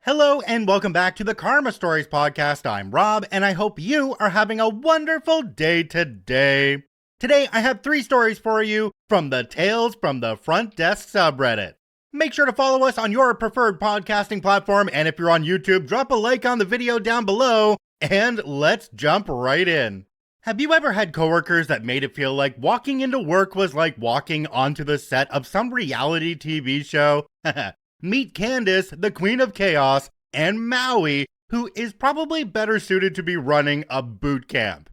Hello and welcome back to the Karma Stories podcast. I'm Rob and I hope you are having a wonderful day today. Today I have 3 stories for you from the Tales from the Front Desk subreddit. Make sure to follow us on your preferred podcasting platform, and if you're on YouTube, drop a like on the video down below and let's jump right in. Have you ever had coworkers that made it feel like walking into work was like walking onto the set of some reality TV show? Meet Candace, the Queen of Chaos, and Maui, who is probably better suited to be running a boot camp.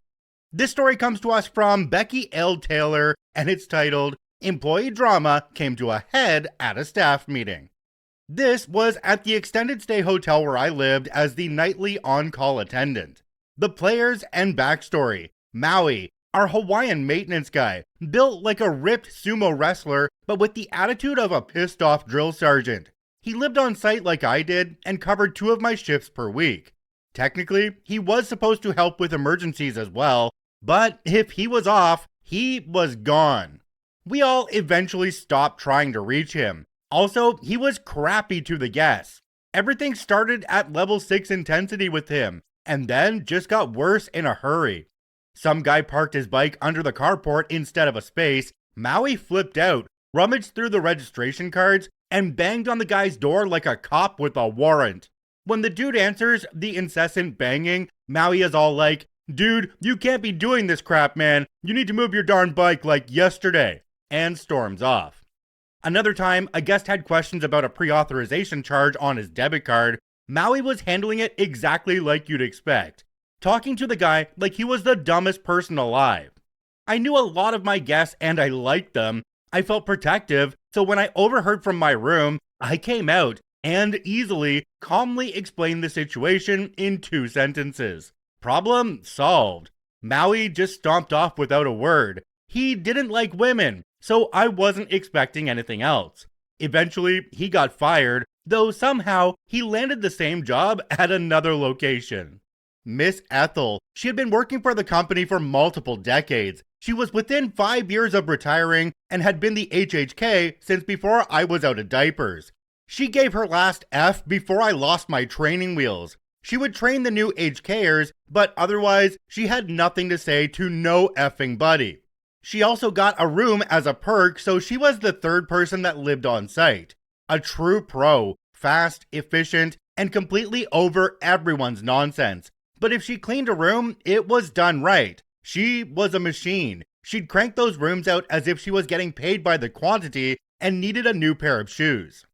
This story comes to us from Becky L. Taylor, and it's titled, Employee Drama Came to a Head at a Staff Meeting. This was at the extended stay hotel where I lived as the nightly on-call attendant. The players and backstory. Maui, our Hawaiian maintenance guy, built like a ripped sumo wrestler, but with the attitude of a pissed-off drill sergeant. He lived on site like I did and covered 2 of my shifts per week. Technically, he was supposed to help with emergencies as well, but if he was off, he was gone. We all eventually stopped trying to reach him. Also, he was crappy to the guests. Everything started at level 6 intensity with him, and then just got worse in a hurry. Some guy parked his bike under the carport instead of a space. Maui flipped out, rummaged through the registration cards, and banged on the guy's door like a cop with a warrant. When the dude answers the incessant banging, Maui is all like, "Dude, you can't be doing this crap, man. You need to move your darn bike like yesterday," and storms off. Another time, a guest had questions about a pre-authorization charge on his debit card. Maui was handling it exactly like you'd expect, talking to the guy like he was the dumbest person alive. I knew a lot of my guests and I liked them. I felt protective, so when I overheard from my room, I came out and easily, calmly explained the situation in 2 sentences. Problem solved. Maui just stomped off without a word. He didn't like women, so I wasn't expecting anything else. Eventually, he got fired, though somehow he landed the same job at another location. Miss Ethel. She had been working for the company for multiple decades. She was within 5 years of retiring and had been the HHK since before I was out of diapers. She gave her last F before I lost my training wheels. She would train the new HKers, but otherwise, she had nothing to say to no effing buddy. She also got a room as a perk, so she was the 3rd person that lived on site. A true pro, fast, efficient, and completely over everyone's nonsense. But if she cleaned a room, it was done right. She was a machine. She'd crank those rooms out as if she was getting paid by the quantity and needed a new pair of shoes.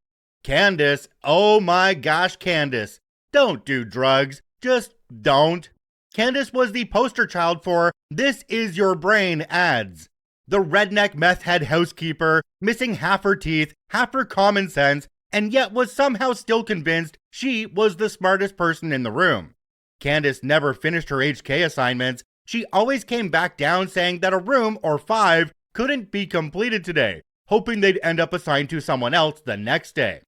Candace, oh my gosh, Candace. Don't do drugs. Just don't. Candace was the poster child for "This is your brain" ads. The redneck meth head housekeeper, missing half her teeth, half her common sense, and yet was somehow still convinced she was the smartest person in the room. Candace never finished her HK assignments. She always came back down saying that a room or 5 couldn't be completed today, hoping they'd end up assigned to someone else the next day.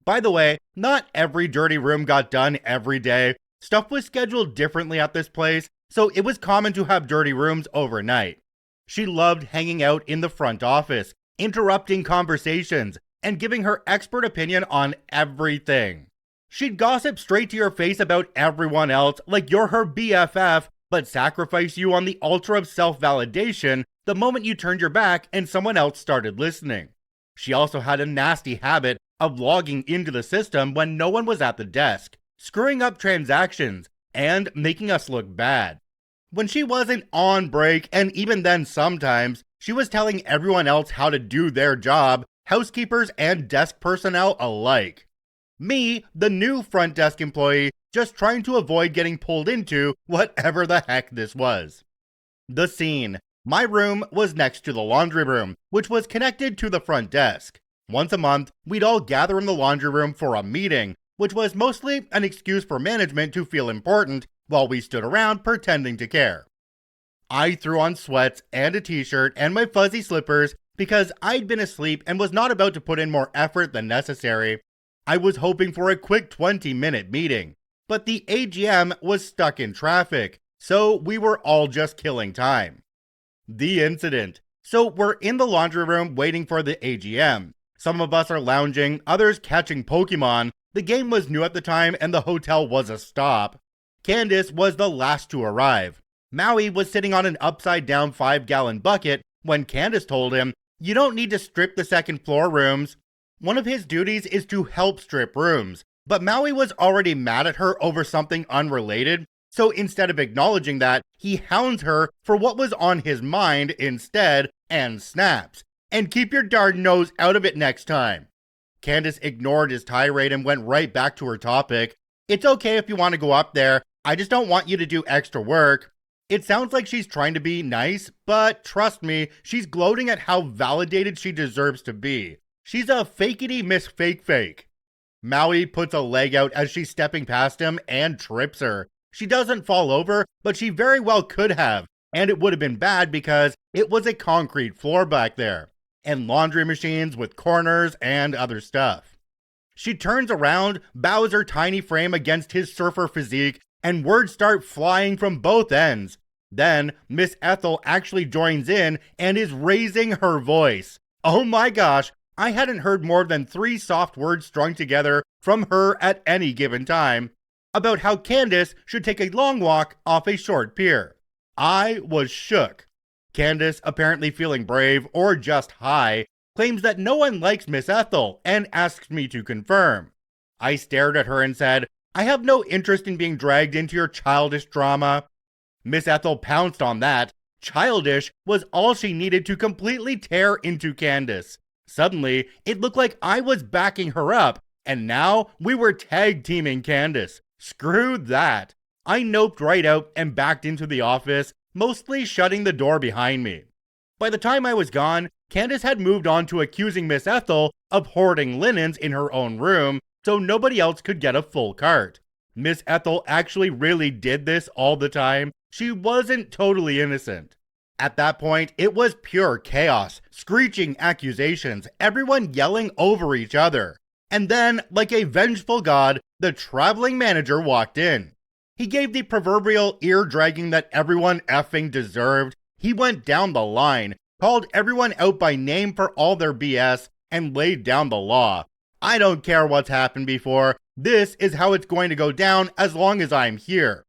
By the way, not every dirty room got done every day. Stuff was scheduled differently at this place, so it was common to have dirty rooms overnight. She loved hanging out in the front office, interrupting conversations, and giving her expert opinion on everything. She'd gossip straight to your face about everyone else like you're her BFF, but sacrifice you on the altar of self-validation the moment you turned your back and someone else started listening. She also had a nasty habit of logging into the system when no one was at the desk, screwing up transactions, and making us look bad. When she wasn't on break, and even then sometimes, she was telling everyone else how to do their job, housekeepers and desk personnel alike. Me, the new front desk employee, just trying to avoid getting pulled into whatever the heck this was. The scene. My room was next to the laundry room, which was connected to the front desk. Once a month, we'd all gather in the laundry room for a meeting, which was mostly an excuse for management to feel important while we stood around pretending to care. I threw on sweats and a t-shirt and my fuzzy slippers because I'd been asleep and was not about to put in more effort than necessary. I was hoping for a quick 20-minute meeting, but the AGM was stuck in traffic, so we were all just killing time. The incident. So we're in the laundry room waiting for the AGM. Some of us are lounging, others catching Pokemon, The game was new at the time and the hotel was a stop. Candace was the last to arrive. Maui was sitting on an upside down 5-gallon bucket when Candace told him, "You don't need to strip the second floor rooms." One of his duties is to help strip rooms, but Maui was already mad at her over something unrelated, so instead of acknowledging that, he hounds her for what was on his mind instead and snaps, "And keep your darn nose out of it next time." Candace ignored his tirade and went right back to her topic. "It's okay if you want to go up there, I just don't want you to do extra work." It sounds like she's trying to be nice, but trust me, she's gloating at how validated she deserves to be. She's a fakety Miss Fake Fake. Maui puts a leg out as she's stepping past him and trips her. She doesn't fall over, but she very well could have, and it would have been bad because it was a concrete floor back there, and laundry machines with corners and other stuff. She turns around, bows her tiny frame against his surfer physique, and words start flying from both ends. Then, Miss Ethel actually joins in and is raising her voice. Oh my gosh, I hadn't heard more than 3 soft words strung together from her at any given time, about how Candace should take a long walk off a short pier. I was shook. Candace, apparently feeling brave or just high, claims that no one likes Miss Ethel and asks me to confirm. I stared at her and said, "I have no interest in being dragged into your childish drama." Miss Ethel pounced on that. Childish was all she needed to completely tear into Candace. Suddenly, it looked like I was backing her up, and now we were tag teaming Candace. Screw that. I noped right out and backed into the office, mostly shutting the door behind me. By the time I was gone, Candace had moved on to accusing Miss Ethel of hoarding linens in her own room so nobody else could get a full cart. Miss Ethel actually really did this all the time. She wasn't totally innocent. At that point, it was pure chaos, screeching accusations, everyone yelling over each other. And then, like a vengeful god, the traveling manager walked in. He gave the proverbial ear-dragging that everyone effing deserved. He went down the line, called everyone out by name for all their BS, and laid down the law. I don't care what's happened before, this is how it's going to go down as long as I'm here.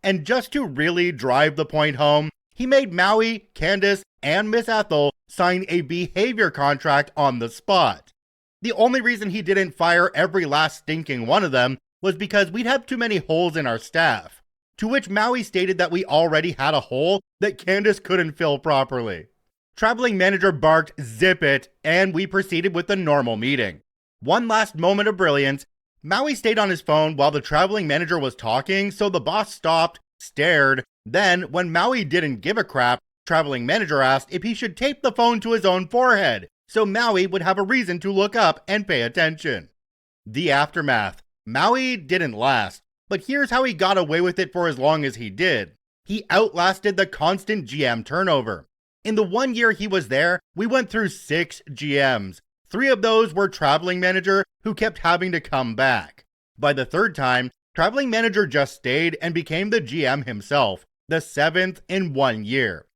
And just to really drive the point home, he made Maui, Candace, and Miss Ethel sign a behavior contract on the spot. The only reason he didn't fire every last stinking one of them was because we'd have too many holes in our staff. To which Maui stated that we already had a hole that Candace couldn't fill properly. Traveling manager barked, "Zip it," and we proceeded with the normal meeting. One last moment of brilliance, Maui stayed on his phone while the traveling manager was talking, so the boss stopped, stared. Then, when Maui didn't give a crap, traveling manager asked if he should tape the phone to his own forehead, so Maui would have a reason to look up and pay attention. The aftermath. Maui didn't last, but here's how he got away with it for as long as he did. He outlasted the constant GM turnover. In the 1 year he was there, we went through 6 GMs. 3 of those were traveling manager who kept having to come back. By the 3rd time, traveling manager just stayed and became the GM himself, the 7th in 1 year.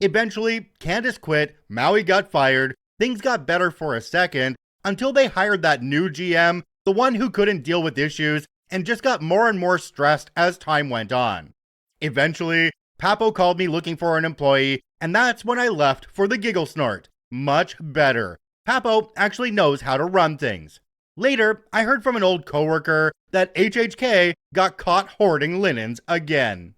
Eventually, Candace quit, Maui got fired, things got better for a second, until they hired that new GM, the one who couldn't deal with issues, and just got more and more stressed as time went on. Eventually, Papo called me looking for an employee, and that's when I left for the Giggle Snort. Much better. Papo actually knows how to run things. Later, I heard from an old coworker that HHK got caught hoarding linens again.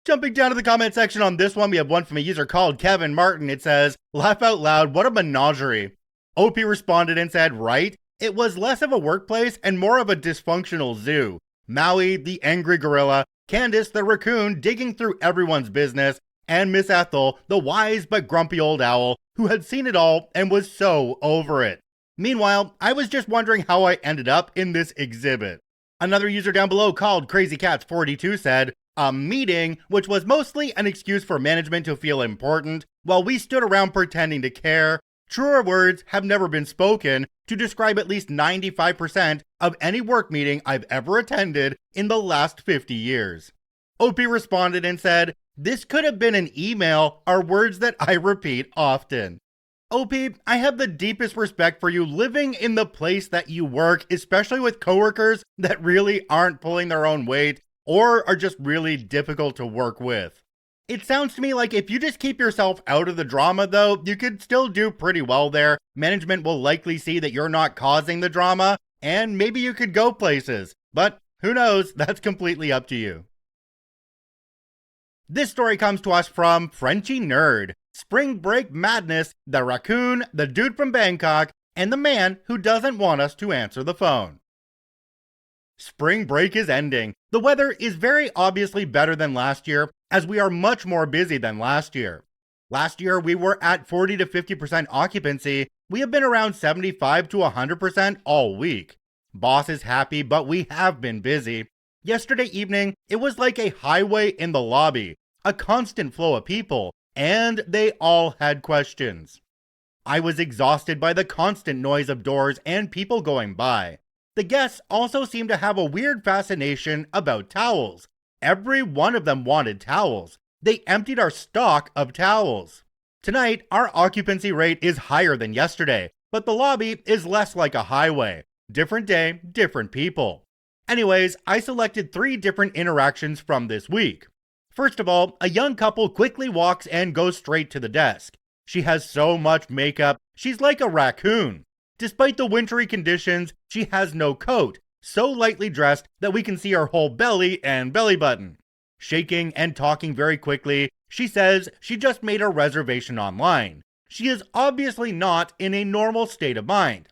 Jumping down to the comment section on this one, we have one from a user called Kevin Martin. It says, "Laugh out loud, what a menagerie." OP responded and said, "Right? It was less of a workplace and more of a dysfunctional zoo. Maui, the angry gorilla, Candace, the raccoon, digging through everyone's business, and Miss Ethel, the wise but grumpy old owl, who had seen it all and was so over it. Meanwhile, I was just wondering how I ended up in this exhibit." Another user down below called CrazyCats42 said, "A meeting, which was mostly an excuse for management to feel important, while we stood around pretending to care. Truer words have never been spoken to describe at least 95% of any work meeting I've ever attended in the last 50 years. OP responded and said, "This could have been an email, are words that I repeat often." OP, I have the deepest respect for you living in the place that you work, especially with coworkers that really aren't pulling their own weight or are just really difficult to work with. It sounds to me like if you just keep yourself out of the drama though, you could still do pretty well there. Management will likely see that you're not causing the drama, and maybe you could go places. But who knows, that's completely up to you. This story comes to us from Frenchy Nerd. Spring break madness, the raccoon, the dude from Bangkok, and the man who doesn't want us to answer the phone. Spring break is ending. The weather is very obviously better than last year, as we are much more busy than last year. Last year, we were at 40 to 50% occupancy. We have been around 75 to 100% all week. Boss is happy, but we have been busy. Yesterday evening, it was like a highway in the lobby, a constant flow of people, and they all had questions. I was exhausted by the constant noise of doors and people going by. The guests also seemed to have a weird fascination about towels. Every one of them wanted towels. They emptied our stock of towels. Tonight, our occupancy rate is higher than yesterday, but the lobby is less like a highway. Different day, different people. Anyways, I selected 3 different interactions from this week. First of all, a young couple quickly walks and goes straight to the desk. She has so much makeup, she's like a raccoon. Despite the wintry conditions, she has no coat, so lightly dressed that we can see her whole belly and belly button. Shaking and talking very quickly, she says she just made a reservation online. She is obviously not in a normal state of mind.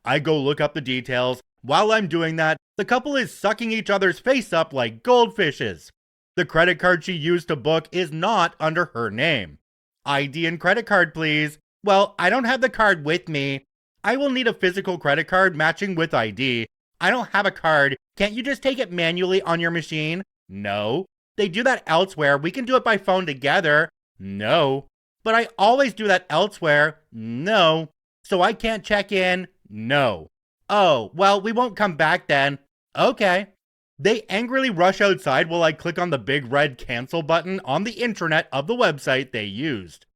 I go look up the details. While I'm doing that, the couple is sucking each other's face up like goldfishes. The credit card she used to book is not under her name. ID and credit card, please. Well, I don't have the card with me. I will need a physical credit card matching with ID. I don't have a card. Can't you just take it manually on your machine? No. They do that elsewhere. We can do it by phone together. No. But I always do that elsewhere. No. So I can't check in? No. Oh, well, we won't come back then. Okay. They angrily rush outside while I click on the big red cancel button on the intranet of the website they used.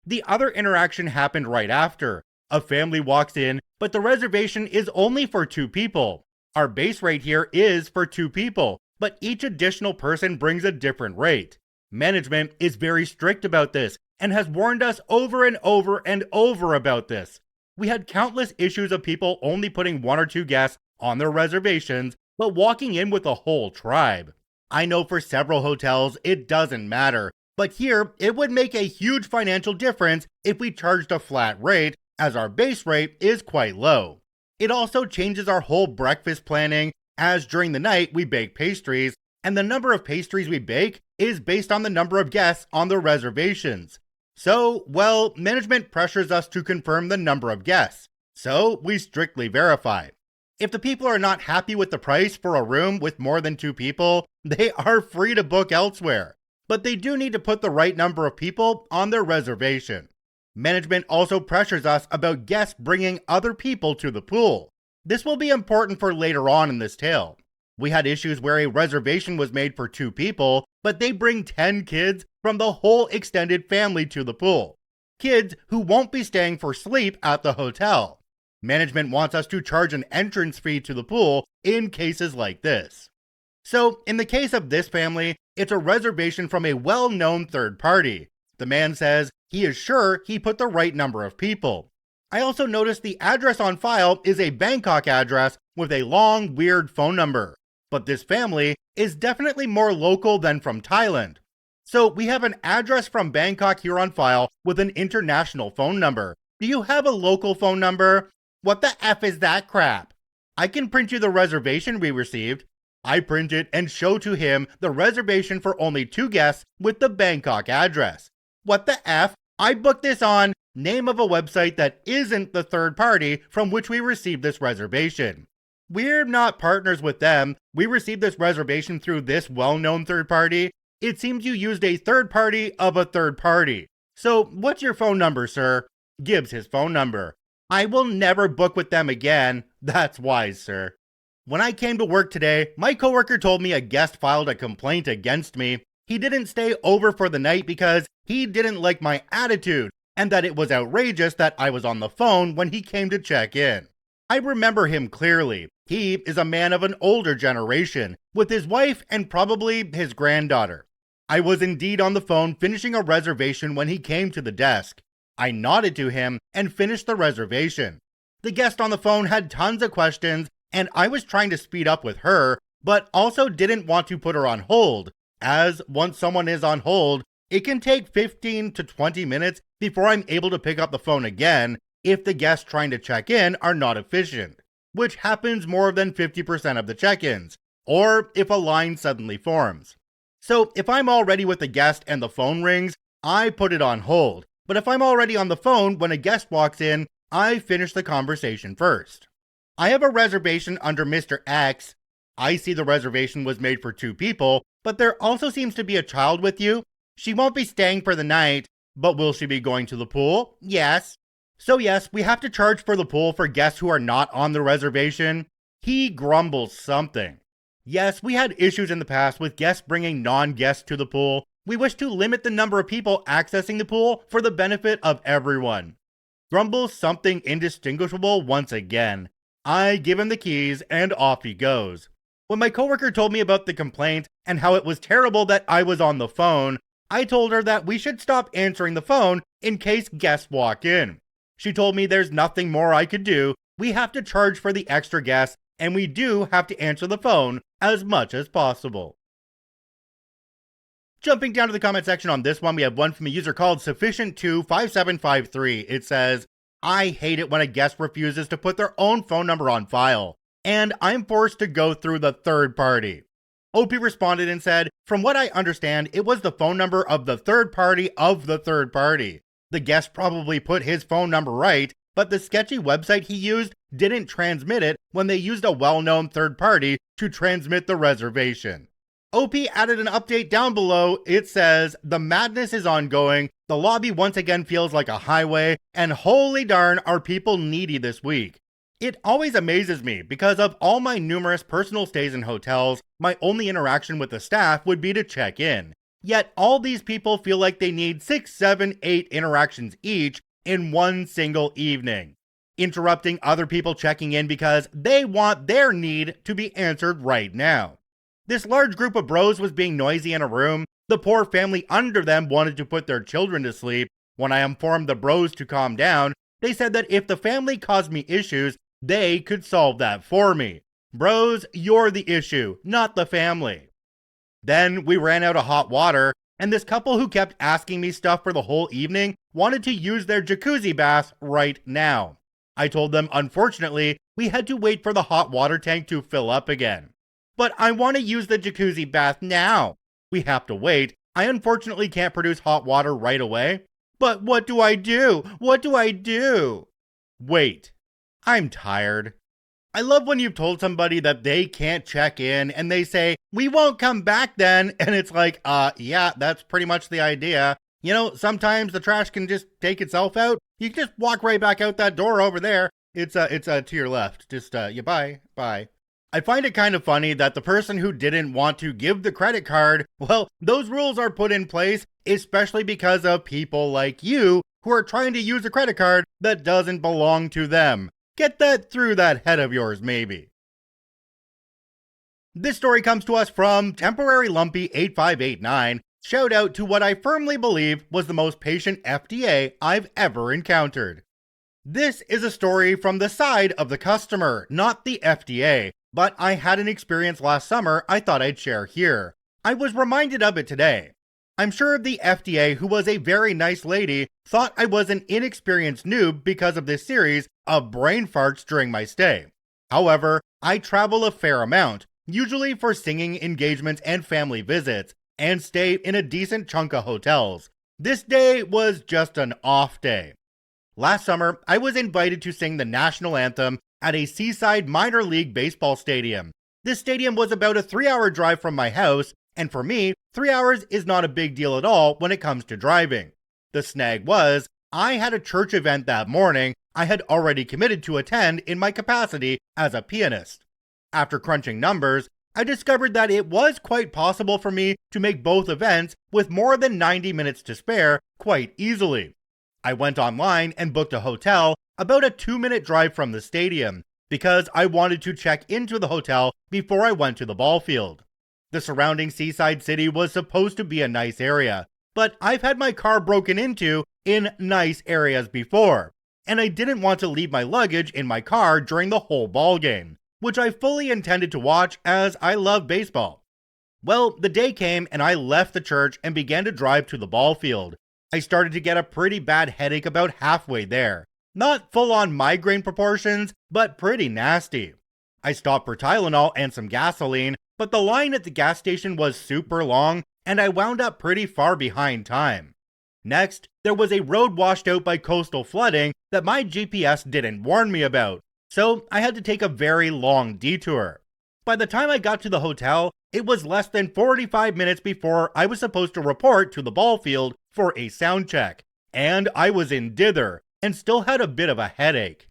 The other interaction happened right after. A family walks in, but the reservation is only for 2 people. Our base rate here is for 2 people, but each additional person brings a different rate. Management is very strict about this and has warned us over and over and over about this. We had countless issues of people only putting 1 or 2 guests on their reservations, but walking in with a whole tribe. I know for several hotels it doesn't matter, but here it would make a huge financial difference if we charged a flat rate, as our base rate is quite low. It also changes our whole breakfast planning, as during the night we bake pastries, and the number of pastries we bake is based on the number of guests on the reservations. So, well, management pressures us to confirm the number of guests, so we strictly verify. If the people are not happy with the price for a room with more than 2 people, they are free to book elsewhere, but they do need to put the right number of people on their reservation. Management also pressures us about guests bringing other people to the pool. This will be important for later on in this tale. We had issues where a reservation was made for 2 people, but they bring 10 kids from the whole extended family to the pool. Kids who won't be staying for sleep at the hotel. Management wants us to charge an entrance fee to the pool in cases like this. So, in the case of this family, it's a reservation from a well-known third party. The man says he is sure he put the right number of people. I also noticed the address on file is a Bangkok address with a long, weird phone number. But this family is definitely more local than from Thailand. So we have an address from Bangkok here on file with an international phone number. Do you have a local phone number? What the F is that crap? I can print you the reservation we received. I print it and show to him the reservation for only 2 guests with the Bangkok address. What the F? I booked this on name of a website that isn't the third party from which we received this reservation. We're not partners with them. We received this reservation through this well-known third party. It seems you used a third party of a third party. So what's your phone number, sir? Gives his phone number. I will never book with them again. That's wise, sir. When I came to work today, my coworker told me a guest filed a complaint against me. He didn't stay over for the night because he didn't like my attitude. and that it was outrageous that I was on the phone when he came to check in. I remember him clearly. He is a man of an older generation, with his wife and probably his granddaughter. I was indeed on the phone finishing a reservation when he came to the desk. I nodded to him and finished the reservation. The guest on the phone had tons of questions, and I was trying to speed up with her, but also didn't want to put her on hold, as once someone is on hold, it can take 15 to 20 minutes before I'm able to pick up the phone again if the guests trying to check in are not efficient, which happens more than 50% of the check-ins, or if a line suddenly forms. So if I'm already with the guest and the phone rings, I put it on hold, but if I'm already on the phone when a guest walks in, I finish the conversation first. I have a reservation under Mr. X. I see the reservation was made for 2 people, but there also seems to be a child with you. She won't be staying for the night, but will she be going to the pool? Yes. So yes, we have to charge for the pool for guests who are not on the reservation. He grumbles something. Yes, we had issues in the past with guests bringing non-guests to the pool. We wish to limit the number of people accessing the pool for the benefit of everyone. Grumbles something indistinguishable once again. I give him the keys and off he goes. When my coworker told me about the complaint and how it was terrible that I was on the phone, I told her that we should stop answering the phone in case guests walk in. She told me there's nothing more I could do. We have to charge for the extra guests, and we do have to answer the phone as much as possible. Jumping down to the comment section on this one, we have one from a user called Sufficient25753. It says, I hate it when a guest refuses to put their own phone number on file, and I'm forced to go through the third party. OP responded and said, from what I understand, it was the phone number of the third party of the third party. The guest probably put his phone number right, but the sketchy website he used didn't transmit it when they used a well-known third party to transmit the reservation. OP added an update down below. It says, the madness is ongoing, the lobby once again feels like a highway, and holy darn are people needy this week. It always amazes me because of all my numerous personal stays in hotels, my only interaction with the staff would be to check in. Yet all these people feel like they need 6, 7, 8 interactions each in one single evening, interrupting other people checking in because they want their need to be answered right now. This large group of bros was being noisy in a room. The poor family under them wanted to put their children to sleep. When I informed the bros to calm down, they said that if the family caused me issues, they could solve that for me. Bros, you're the issue, not the family. Then we ran out of hot water, and this couple who kept asking me stuff for the whole evening wanted to use their jacuzzi bath right now. I told them, unfortunately, we had to wait for the hot water tank to fill up again. But I want to use the jacuzzi bath now. We have to wait. I unfortunately can't produce hot water right away. But what do I do? What do I do? Wait. I'm tired. I love when you've told somebody that they can't check in and they say, we won't come back then. And it's like, yeah, that's pretty much the idea. You know, sometimes the trash can just take itself out. You can just walk right back out that door over there. It's to your left. Just, bye. I find it kind of funny that the person who didn't want to give the credit card, well, those rules are put in place, especially because of people like you who are trying to use a credit card that doesn't belong to them. Get that through that head of yours, maybe. This story comes to us from Temporary Lumpy 8589. Shout out to what I firmly believe was the most patient FDA I've ever encountered. This is a story from the side of the customer, not the FDA, but I had an experience last summer I thought I'd share here. I was reminded of it today. I'm sure the FDA, who was a very nice lady, thought I was an inexperienced noob because of this series of brain farts during my stay. However, I travel a fair amount, usually for singing engagements and family visits, and stay in a decent chunk of hotels. This day was just an off day. Last summer, I was invited to sing the national anthem at a seaside minor league baseball stadium. This stadium was about a 3-hour drive from my house, and for me, 3 hours is not a big deal at all when it comes to driving. The snag was, I had a church event that morning I had already committed to attend in my capacity as a pianist. After crunching numbers, I discovered that it was quite possible for me to make both events with more than 90 minutes to spare quite easily. I went online and booked a hotel about a 2-minute drive from the stadium because I wanted to check into the hotel before I went to the ball field. The surrounding seaside city was supposed to be a nice area, but I've had my car broken into in nice areas before, and I didn't want to leave my luggage in my car during the whole ball game, which I fully intended to watch as I love baseball. Well, the day came and I left the church and began to drive to the ball field. I started to get a pretty bad headache about halfway there. Not full-on migraine proportions, but pretty nasty. I stopped for Tylenol and some gasoline, but the line at the gas station was super long and I wound up pretty far behind time. Next, there was a road washed out by coastal flooding that my GPS didn't warn me about, so I had to take a very long detour. By the time I got to the hotel, it was less than 45 minutes before I was supposed to report to the ball field for a sound check, and I was in dither and still had a bit of a headache.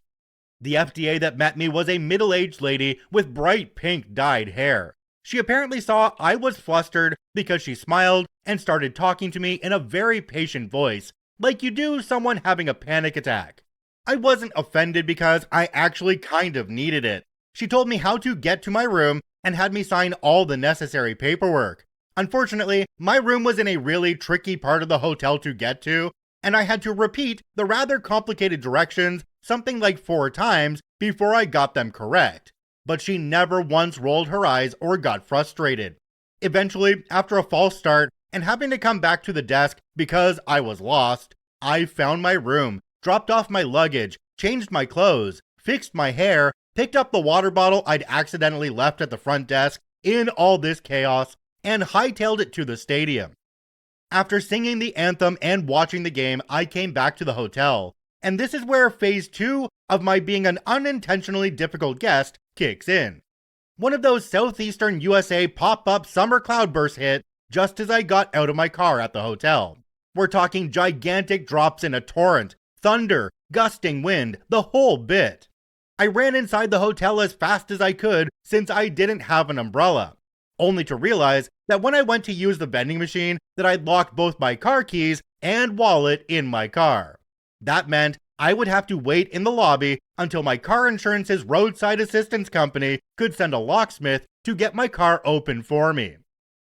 The FDA that met me was a middle-aged lady with bright pink dyed hair. She apparently saw I was flustered because she smiled and started talking to me in a very patient voice, like you do someone having a panic attack. I wasn't offended because I actually kind of needed it. She told me how to get to my room and had me sign all the necessary paperwork. Unfortunately, my room was in a really tricky part of the hotel to get to, and I had to repeat the rather complicated directions something like 4 times before I got them correct. But she never once rolled her eyes or got frustrated. Eventually, after a false start and having to come back to the desk because I was lost, I found my room, dropped off my luggage, changed my clothes, fixed my hair, picked up the water bottle I'd accidentally left at the front desk in all this chaos, and hightailed it to the stadium. After singing the anthem and watching the game, I came back to the hotel, and this is where phase 2 of my being an unintentionally difficult guest kicks in. One of those southeastern USA pop-up summer cloudbursts hit just as I got out of my car at the hotel. We're talking gigantic drops in a torrent, thunder, gusting wind, the whole bit. I ran inside the hotel as fast as I could since I didn't have an umbrella, only to realize that when I went to use the vending machine that I'd locked both my car keys and wallet in my car. That meant I would have to wait in the lobby until my car insurance's roadside assistance company could send a locksmith to get my car open for me.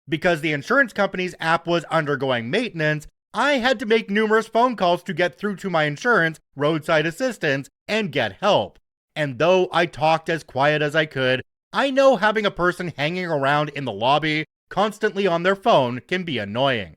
Because the insurance company's app was undergoing maintenance, I had to make numerous phone calls to get through to my insurance roadside assistance and get help. And though I talked as quiet as I could, I know having a person hanging around in the lobby constantly on their phone can be annoying.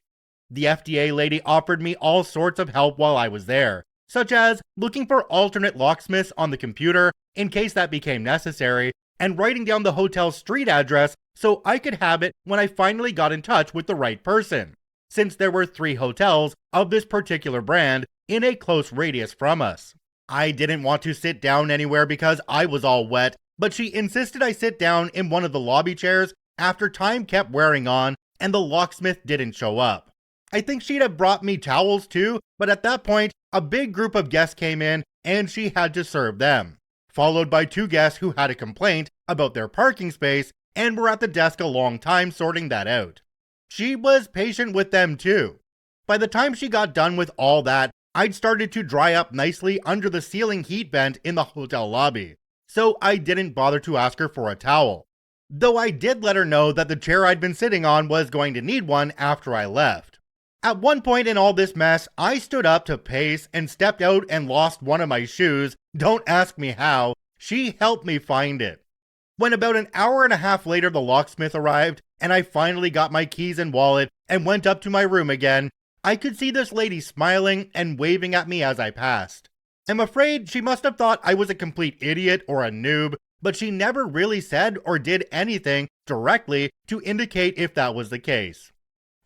The FDA lady offered me all sorts of help while I was there, such as looking for alternate locksmiths on the computer in case that became necessary, and writing down the hotel's street address so I could have it when I finally got in touch with the right person, since there were 3 hotels of this particular brand in a close radius from us. I didn't want to sit down anywhere because I was all wet, but she insisted I sit down in one of the lobby chairs after time kept wearing on and the locksmith didn't show up. I think she'd have brought me towels too, but at that point, a big group of guests came in and she had to serve them, followed by 2 guests who had a complaint about their parking space and were at the desk a long time sorting that out. She was patient with them too. By the time she got done with all that, I'd started to dry up nicely under the ceiling heat vent in the hotel lobby, so I didn't bother to ask her for a towel. Though I did let her know that the chair I'd been sitting on was going to need one after I left. At one point in all this mess, I stood up to pace and stepped out and lost one of my shoes. Don't ask me how. She helped me find it. When about an hour and a half later the locksmith arrived, and I finally got my keys and wallet and went up to my room again, I could see this lady smiling and waving at me as I passed. I'm afraid she must have thought I was a complete idiot or a noob, but she never really said or did anything directly to indicate if that was the case.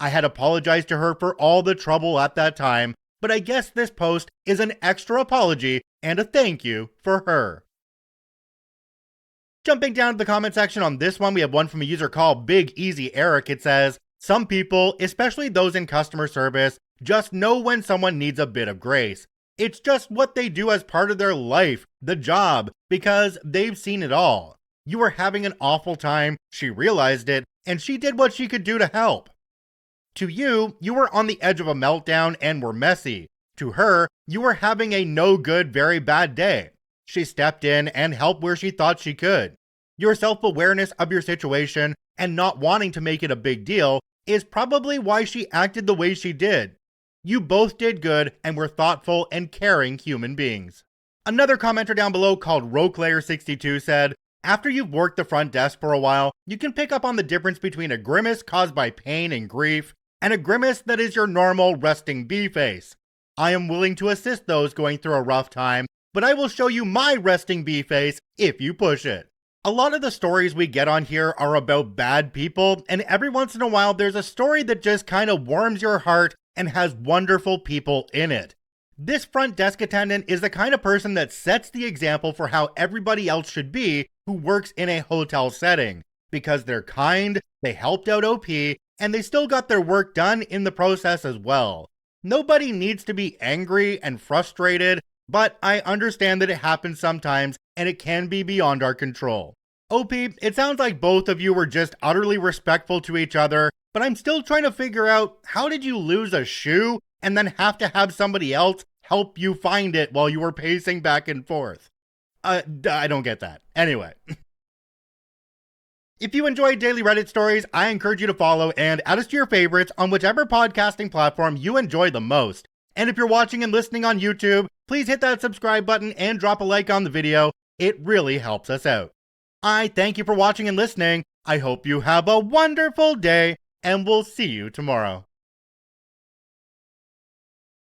I had apologized to her for all the trouble at that time, but I guess this post is an extra apology and a thank you for her. Jumping down to the comment section on this one, we have one from a user called Big Easy Eric. It says, some people, especially those in customer service, just know when someone needs a bit of grace. It's just what they do as part of their life, the job, because they've seen it all. You were having an awful time, she realized it, and she did what she could do to help. To you, you were on the edge of a meltdown and were messy. To her, You were having a no good, very bad day. She stepped in and helped where she thought she could. Your self-awareness of your situation and not wanting to make it a big deal is probably why she acted the way she did. You both did good and were thoughtful and caring human beings. Another commenter down below called RokeLayer62 said, after you've worked the front desk for a while, you can pick up on the difference between a grimace caused by pain and grief and a grimace that is your normal resting bee face. I am willing to assist those going through a rough time, but I will show you my resting bee face if you push it. A lot of the stories we get on here are about bad people, and every once in a while there's a story that just kind of warms your heart and has wonderful people in it. This front desk attendant is the kind of person that sets the example for how everybody else should be who works in a hotel setting, because they're kind, they helped out OP, and they still got their work done in the process as well. Nobody needs to be angry and frustrated, but I understand that it happens sometimes and it can be beyond our control. OP, it sounds like both of you were just utterly respectful to each other, but I'm still trying to figure out, how did you lose a shoe and then have to have somebody else help you find it while you were pacing back and forth? I don't get that. Anyway. If you enjoy daily Reddit stories, I encourage you to follow and add us to your favorites on whichever podcasting platform you enjoy the most. And if you're watching and listening on YouTube, please hit that subscribe button and drop a like on the video. It really helps us out. I thank you for watching and listening. I hope you have a wonderful day, and we'll see you tomorrow.